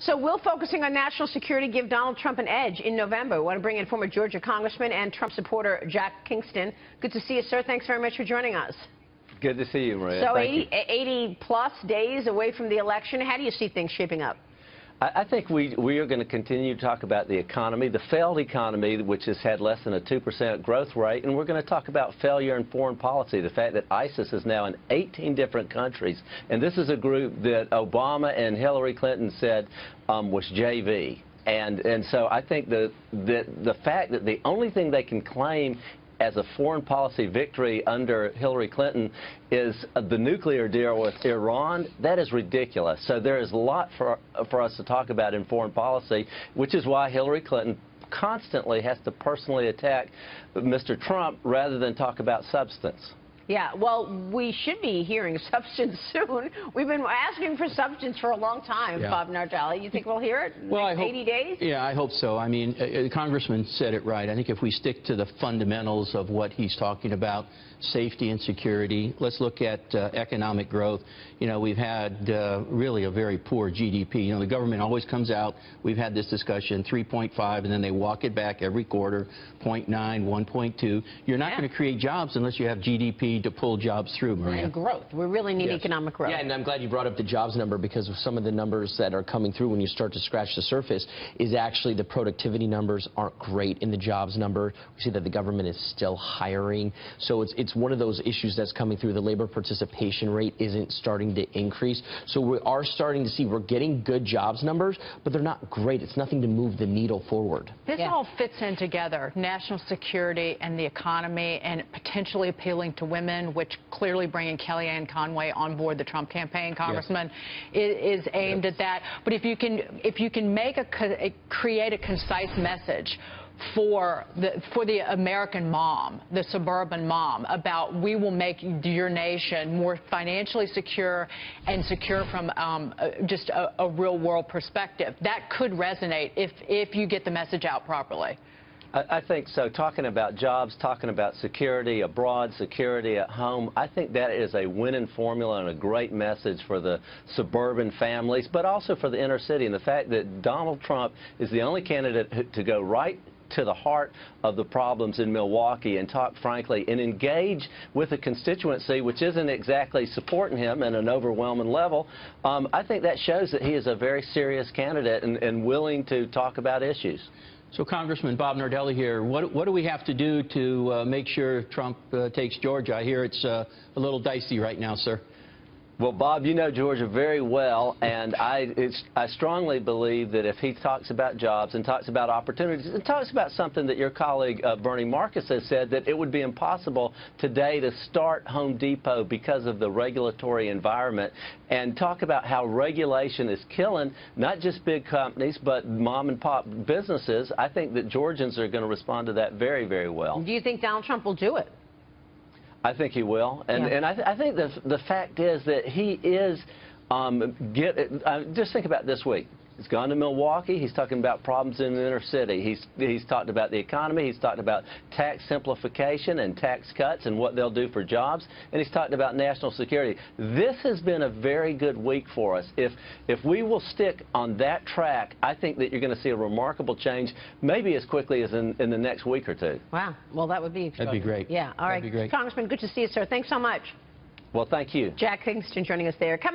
So will focusing on national security give Donald Trump an edge in November? We want to bring in former Georgia Congressman and Trump supporter Jack Kingston. Good to see you, sir. Thanks very much for joining us. Good to see you, Maria. So Thank 80-plus days away from the election. How do you see things shaping up? I think we are going to continue to talk about the economy, the failed economy, which has had less than a 2% growth rate, and we're going to talk about failure in foreign policy, the fact that ISIS is now in 18 different countries, and this is a group that Obama and Hillary Clinton said was JV. And so I think the fact that the only thing they can claim as a foreign policy victory under Hillary Clinton is the nuclear deal with Iran, that is ridiculous. So there is a lot for us to talk about in foreign policy, which is why Hillary Clinton constantly has to personally attack Mr. Trump rather than talk about substance. Yeah, well, we should be hearing substance soon. We've been asking for substance for a long time, yeah. Bob Nardelli. You think we'll hear it in well, 80 days? Yeah, I hope so. I mean, the congressman said it right. I think if we stick to the fundamentals of what he's talking about, safety and security, let's look at economic growth. You know, we've had really a very poor GDP. You know, the government always comes out, we've had this discussion, 3.5, and then they walk it back every quarter, 0.9, 1.2. You're not going to create jobs unless you have GDP to pull jobs through, Maria. And growth. We really need economic growth. Yeah, and I'm glad you brought up the jobs number, because of some of the numbers that are coming through when you start to scratch the surface is actually the productivity numbers aren't great in the jobs number. We see that the government is still hiring. So it's one of those issues that's coming through. The labor participation rate isn't starting to increase. So we are starting to see we're getting good jobs numbers, but they're not great. It's nothing to move the needle forward. This all fits in together, national security and the economy, and potentially appealing to women, which clearly bringing Kellyanne Conway on board the Trump campaign, Congressman, is aimed at that. But if you can make create a concise message for the American mom, the suburban mom, about we will make your nation more financially secure and secure from just a real world perspective, that could resonate if you get the message out properly. I think so. Talking about jobs, talking about security abroad, security at home, I think that is a winning formula and a great message for the suburban families, but also for the inner city. And the fact that Donald Trump is the only candidate to go right to the heart of the problems in Milwaukee and talk frankly and engage with a constituency which isn't exactly supporting him at an overwhelming level, I think that shows that he is a very serious candidate and willing to talk about issues. So, Congressman Bob Nardelli here, what do we have to do to make sure Trump takes Georgia? I hear it's a little dicey right now, sir. Well, Bob, you know Georgia very well, and I strongly believe that if he talks about jobs and talks about opportunities and talks about something that your colleague Bernie Marcus has said, that it would be impossible today to start Home Depot because of the regulatory environment, and talk about how regulation is killing not just big companies but mom and pop businesses, I think that Georgians are going to respond to that very, very well. Do you think Donald Trump will do it? I think he will, and I think the fact is that he is, just think about this week. He's gone to Milwaukee. He's talking about problems in the inner city. He's talked about the economy. He's talked about tax simplification and tax cuts and what they'll do for jobs. And he's talked about national security. This has been a very good week for us. If we will stick on that track, I think that you're going to see a remarkable change, maybe as quickly as in the next week or two. Wow. Well, that'd be great. Yeah. All right. That'd be great. Congressman, good to see you, sir. Thanks so much. Well, thank you. Jack Kingston joining us there. Coming